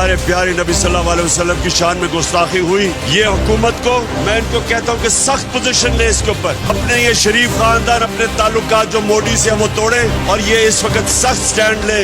हमारे प्यारे नबी सल्लल्लाहु अलैहि वसल्लम की शान में गुस्ताखी हुई, ये हुकूमत को मैं इनको कहता हूँ कि सख्त पोजीशन ले इसके ऊपर। अपने ये शरीफ खानदान अपने ताल्लुकात जो मोदी से वो तोड़े और ये इस वक्त सख्त स्टैंड ले।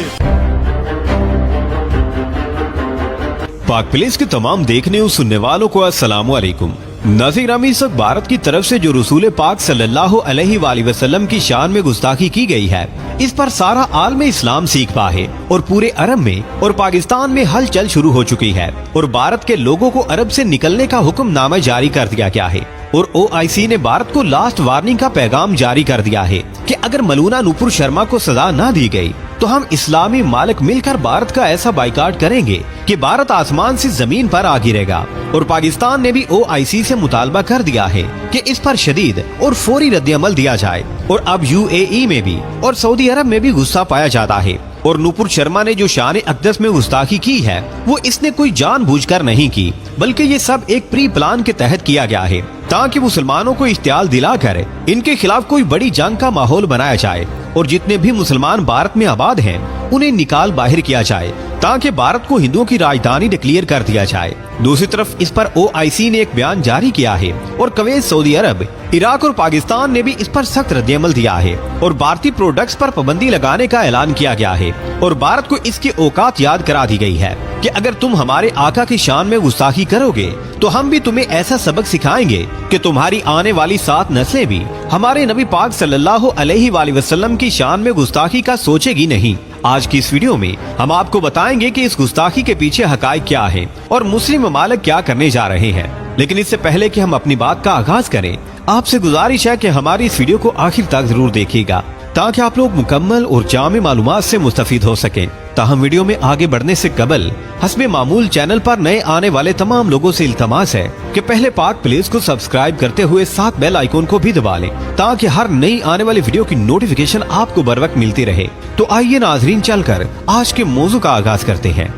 पाक प्लेस के तमाम देखने और सुनने वालों को अस्सलाम वालेकुम। नाज़रीन ग्रामी, इस वक्त भारत की तरफ से जो रसूल पाक सल्लल्लाहु अलैहि वसल्लम की शान में गुस्ताखी की गई है, इस पर सारा आलम इस्लाम सीख पा है और पूरे अरब में और पाकिस्तान में हलचल शुरू हो चुकी है और भारत के लोगों को अरब से निकलने का हुक्मनामा जारी कर दिया गया है और OIC ने भारत को लास्ट वार्निंग का पैगाम जारी कर दिया है कि अगर मलूना नूपुर शर्मा को सजा न दी गई तो हम इस्लामी मालिक मिलकर भारत का ऐसा बाइकाट करेंगे कि भारत आसमान से जमीन पर आ गिरेगा। और पाकिस्तान ने भी OIC से मुतालबा कर दिया है कि इस पर शदीद और फौरी रद्द-ए-अमल दिया जाए। और अब UAE में भी और सऊदी अरब में भी गुस्सा पाया जाता है। और नूपुर शर्मा ने जो शान अक़दस में गुस्ताखी की है वो इसने कोई जानबूझकर नहीं की, बल्कि ये सब एक प्री प्लान के तहत किया गया है ताकि मुसलमानों को इश्तियाल दिलाकर इनके खिलाफ कोई बड़ी जंग का माहौल बनाया जाए और जितने भी मुसलमान भारत में आबाद हैं उन्हें निकाल बाहर किया जाए ताकि भारत को हिंदुओं की राजधानी डिक्लेयर कर दिया जाए। दूसरी तरफ इस पर OIC ने एक बयान जारी किया है और कुवैत, सऊदी अरब, इराक और पाकिस्तान ने भी इस पर सख्त रद्द-ए-अमल दिया है और भारतीय प्रोडक्ट्स पर पाबंदी लगाने का ऐलान किया गया है और भारत को इसकी औकात याद करा दी गई है कि अगर तुम हमारे आका की शान में गुस्ताखी करोगे तो हम भी तुम्हें ऐसा सबक सिखाएंगे कि तुम्हारी आने वाली 7 नस्लें भी हमारे नबी पाक सल्लल्लाहु अलैहि वसल्लम की शान में गुस्ताखी का सोचेगी नहीं। आज की इस वीडियो में हम आपको बताएंगे कि इस गुस्ताखी के पीछे हकायक क्या है और मुस्लिम ममालिक क्या करने जा रहे हैं। लेकिन इससे पहले कि हम अपनी बात का आगाज करें, आपसे गुजारिश है कि हमारी इस वीडियो को आखिर तक जरूर देखिएगा ताकि आप लोग मुकम्मल और जामे मालूमात से मुस्तफीद हो सकें। ताहम वीडियो में आगे बढ़ने से कबल हस्बे मामूल चैनल पर नए आने वाले तमाम लोगों से इल्तमास है कि पहले पाक प्लेस को सब्सक्राइब करते हुए साथ बेल आइकॉन को भी दबा लें ताकि हर नई आने वाली वीडियो की नोटिफिकेशन आपको बर वक्त मिलती रहे। तो आइए नाजरीन, चलकर आज के मौजू का आगाज करते हैं।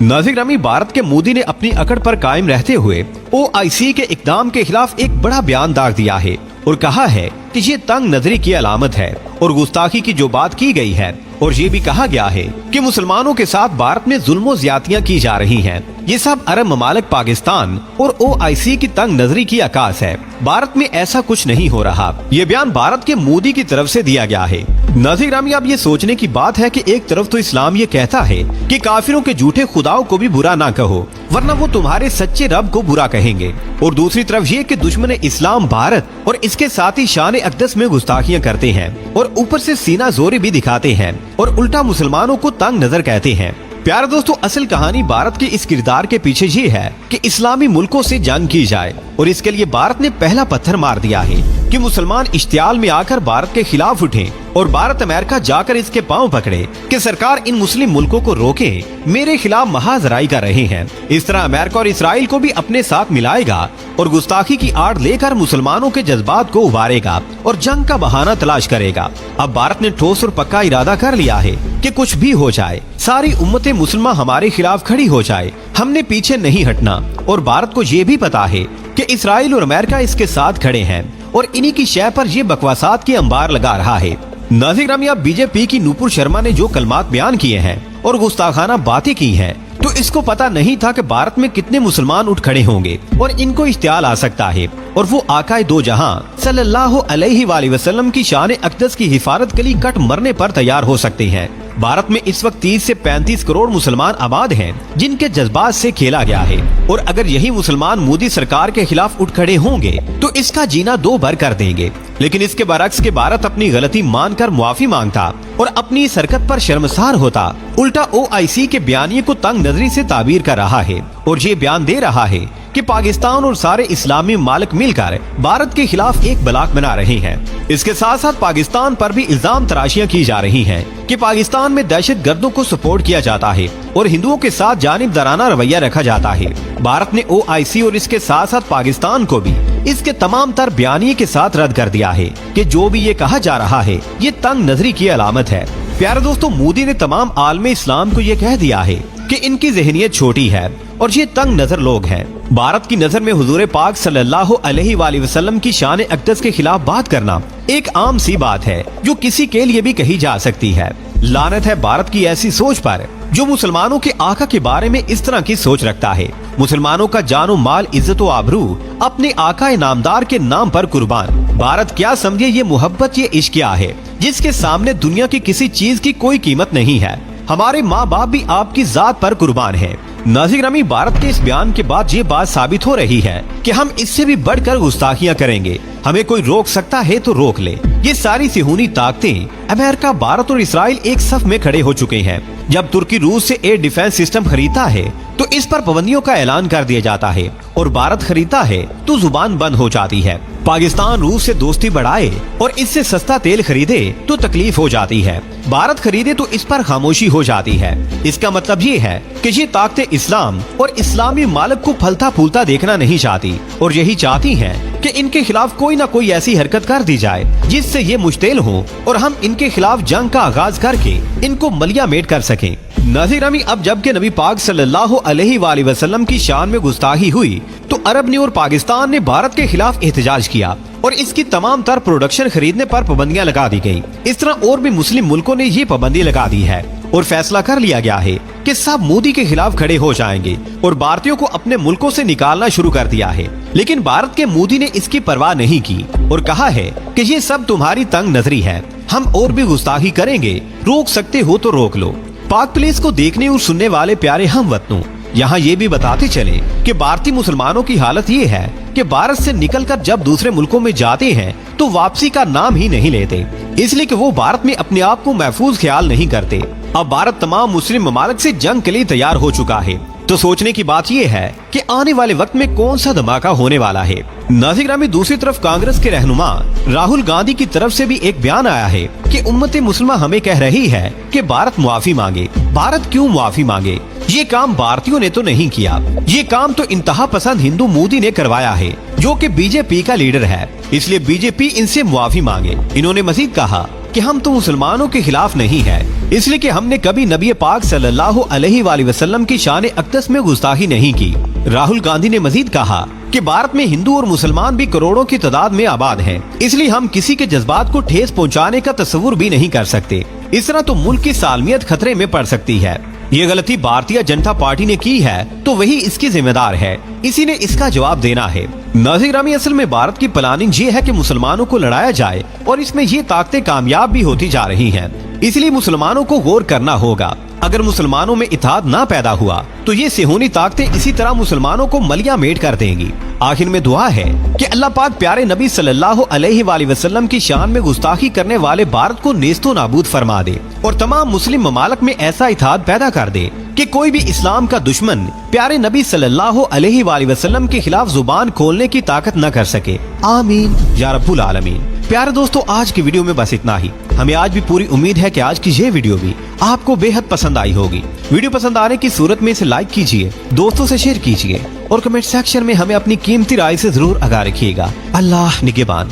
नाज़रीन ग्रामी, भारत के मोदी ने अपनी अकड़ पर कायम रहते हुए OIC के इकदाम के खिलाफ एक बड़ा बयान दाग दिया है और कहा है कि ये तंग नजरी की अलामत है और गुस्ताखी की जो बात की गई है और ये भी कहा गया है कि मुसलमानों के साथ भारत में जुल्म ज्यादतियां की जा रही हैं। ये सब अरब ममालिक, पाकिस्तान और OIC की तंग नजरी की अकास है। भारत में ऐसा कुछ नहीं हो रहा। ये बयान भारत के मोदी की तरफ से दिया गया है। नाज़रीन ग्रामी, अब ये सोचने की बात है कि एक तरफ तो इस्लाम ये कहता है कि काफिरों के झूठे खुदाओं को भी बुरा ना कहो वरना वो तुम्हारे सच्चे रब को बुरा कहेंगे, और दूसरी तरफ ये कि दुश्मन इस्लाम भारत और इसके साथ ही शान अक़दस में गुस्ताखियां करते हैं और ऊपर से सीना जोरी भी दिखाते हैं और उल्टा मुसलमानों को तंग नजर कहते हैं। प्यारे दोस्तों, असल कहानी भारत के इस किरदार के पीछे ये है कि इस्लामी मुल्कों से जंग की जाए और इसके लिए भारत ने पहला पत्थर मार दिया है कि मुसलमान इश्तियाल में आकर भारत के खिलाफ उठें और भारत अमेरिका जाकर इसके पांव पकड़े कि सरकार इन मुस्लिम मुल्कों को रोके, मेरे खिलाफ महाजराई कर रहे हैं। इस तरह अमेरिका और इसराइल को भी अपने साथ मिलाएगा और गुस्ताखी की आड़ लेकर मुसलमानों के जज्बात को उबारेगा और जंग का बहाना तलाश करेगा। अब भारत ने ठोस और पक्का इरादा कर लिया है कि कुछ भी हो जाए, सारी उम्मत मुसलमा हमारे खिलाफ खड़ी हो जाए, हमने पीछे नहीं हटना। और भारत को ये भी पता है कि इसराइल और अमेरिका इसके साथ खड़े हैं और इन्हीं की शय पर ये बकवासात के अंबार लगा रहा है। नाज़रीन ग्रामी, अब BJP की नूपुर शर्मा ने जो कलमात बयान किए हैं और गुस्ताखाना बातें की हैं, तो इसको पता नहीं था कि भारत में कितने मुसलमान उठ खड़े होंगे और इनको इश्तियाल आ सकता है और वो आकाए दो जहां सल्लल्लाहु अलैहि वसल्लम की शान अक़दस की हिफाजत के लिए कट मरने पर तैयार हो सकते हैं। भारत में इस वक्त 30 से 35 करोड़ मुसलमान आबाद हैं जिनके जज्बात से खेला गया है और अगर यही मुसलमान मोदी सरकार के खिलाफ उठ खड़े होंगे तो इसका जीना दो भर कर देंगे। लेकिन इसके बरक्स के भारत अपनी गलती मानकर मुआफी मांगता और अपनी इस हरकत पर शर्मसार होता, उल्टा OIC के बयानिए को तंग नजरी से ताबीर कर रहा है और ये बयान दे रहा है कि पाकिस्तान और सारे इस्लामी मालिक मिलकर भारत के खिलाफ एक ब्लॉक बना रहे हैं। इसके साथ साथ पाकिस्तान पर भी इल्जाम तराशियां की जा रही हैं कि पाकिस्तान में दहशत गर्दों को सपोर्ट किया जाता है और हिंदुओं के साथ जानिबदाराना रवैया रखा जाता है। भारत ने OIC और इसके साथ साथ पाकिस्तान को भी इसके तमाम तर बयानिए के साथ रद्द कर दिया है कि जो भी ये कहा जा रहा है ये तंग नजरी की अलामत है। प्यारे दोस्तों, मोदी ने तमाम आलम इस्लाम को ये कह दिया है कि इनकी ज़हनियत छोटी है और ये तंग नजर लोग हैं। भारत की नजर में हुजूर पाक सल्लल्लाहु अलैहि वसल्लम की शान अक़दस के खिलाफ बात करना एक आम सी बात है जो किसी के लिए भी कही जा सकती है। लानत है भारत की ऐसी सोच पर जो मुसलमानों के आका के बारे में इस तरह की सोच रखता है। मुसलमानों का जानो माल इज्जत व आबरू अपने आका नामदार के नाम पर कुर्बान। भारत क्या समझे ये मोहब्बत, ये इश्क क्या है जिसके सामने दुनिया की किसी चीज की कोई कीमत नहीं है। हमारे माँ बाप भी आपकी जात पर कुर्बान है। नाज़रीन, भारत के इस बयान के बाद ये बात साबित हो रही है कि हम इससे भी बढ़कर गुस्ताखियां करेंगे। हमें कोई रोक सकता है तो रोक ले। ये सारी सिहूनी ताकतें, अमेरिका, भारत और इसराइल एक सफ में खड़े हो चुके हैं। जब तुर्की रूस से एयर डिफेंस सिस्टम खरीदता है तो इस पर पाबंदियों का ऐलान कर दिया जाता है और भारत खरीदता है तो जुबान बंद हो जाती है। पाकिस्तान रूस से दोस्ती बढ़ाए और इससे सस्ता तेल खरीदे तो तकलीफ हो जाती है। भारत खरीदे तो इस पर खामोशी हो जाती है। इसका मतलब ये है कि ये ताकतें इस्लाम और इस्लामी मालिक को फलता फूलता देखना नहीं चाहती और यही चाहती हैं कि इनके खिलाफ कोई न कोई ऐसी हरकत कर दी जाए जिससे ये मुश्तिल हो और हम इनके खिलाफ जंग का आगाज करके इनको मलिया मेट कर सकें। नाज़रीन, अब जबकि नबी पाक सल्लल्लाहु अलैहि वसल्लम की शान में गुस्ताखी हुई तो अरब ने और पाकिस्तान ने भारत के खिलाफ एहतजाज किया और इसकी तमाम तर प्रोडक्शन खरीदने पर पाबंदियां लगा दी गयी। इस तरह और भी मुस्लिम मुल्कों ने ये पाबंदी लगा दी है और फैसला कर लिया गया है कि सब मोदी के खिलाफ खड़े हो जाएंगे और भारतीयों को अपने मुल्कों से निकालना शुरू कर दिया है। लेकिन भारत के मोदी ने इसकी परवाह नहीं की और कहा है कि ये सब तुम्हारी तंग नजरी है, हम और भी गुस्ताखी करेंगे, रोक सकते हो तो रोक लो। पाक प्लेस को देखने और सुनने वाले प्यारे हमवतनों, यहाँ ये भी बताते चले कि भारतीय मुसलमानों की हालत ये है कि भारत से निकलकर जब दूसरे मुल्कों में जाते हैं तो वापसी का नाम ही नहीं लेते, इसलिए कि वो भारत में अपने आप को महफूज ख्याल नहीं करते। अब भारत तमाम मुस्लिम ममालिक से जंग के लिए तैयार हो चुका है। तो सोचने की बात ये है कि आने वाले वक्त में कौन सा धमाका होने वाला है। नाज़रीन, दूसरी तरफ कांग्रेस के रहनुमा राहुल गांधी की तरफ से भी एक बयान आया है कि उम्मत मुस्लिमा हमें कह रही है कि भारत मुआफी मांगे। भारत क्यों मुआफी मांगे? ये काम भारतीयों ने तो नहीं किया, ये काम तो इंतहा पसंद हिंदू मोदी ने करवाया है जो कि बीजेपी का लीडर है, इसलिए बीजेपी इनसे मुआफी मांगे। इन्होंने मजीद कहा कि हम तो मुसलमानों के खिलाफ नहीं है, इसलिए कि हमने कभी नबी पाक सल्लल्लाहु अलैहि वसल्लम की शान अक़दस में गुस्ताखी नहीं की। राहुल गांधी ने मजीद कहा कि भारत में हिंदू और मुसलमान भी करोड़ों की तादाद में आबाद हैं, इसलिए हम किसी के जज्बात को ठेस पहुंचाने का तस्वुर भी नहीं कर सकते। इस तरह तो मुल्क की सालमियत खतरे में पड़ सकती है। ये गलती भारतीय जनता पार्टी ने की है तो वही इसकी जिम्मेदार है, इसी ने इसका जवाब देना है। नाज़रीन, असल में भारत की प्लानिंग ये है कि मुसलमानों को लड़ाया जाए और इसमें ये ताकतें कामयाब भी होती जा रही हैं। इसलिए मुसलमानों को गौर करना होगा। अगर मुसलमानों में इत्तेहाद ना पैदा हुआ तो ये सिहूनी ताकतें इसी तरह मुसलमानों को मलिया मेट कर देंगी। आखिर में दुआ है कि अल्लाह पाक प्यारे नबी सल्लल्लाहु अलैहि वसल्लम की शान में गुस्ताखी करने वाले भारत को नेस्तो नाबूद फरमा दे और तमाम मुस्लिम ममालिक में ऐसा इत्तेहाद पैदा कर दे कि कोई भी इस्लाम का दुश्मन प्यारे नबी सल्लल्लाहु अलैहि वसल्लम के खिलाफ जुबान खोलने की ताकत न कर सके। आमीन या रब्बुल आलमीन। प्यारे दोस्तों, आज की वीडियो में बस इतना ही। हमें आज भी पूरी उम्मीद है कि आज की ये वीडियो भी आपको बेहद पसंद आई होगी। वीडियो पसंद आने की सूरत में इसे लाइक कीजिए, दोस्तों से शेयर कीजिए और कमेंट सेक्शन में हमें अपनी कीमती राय से जरूर आगाह रखिएगा। अल्लाह निगहबान।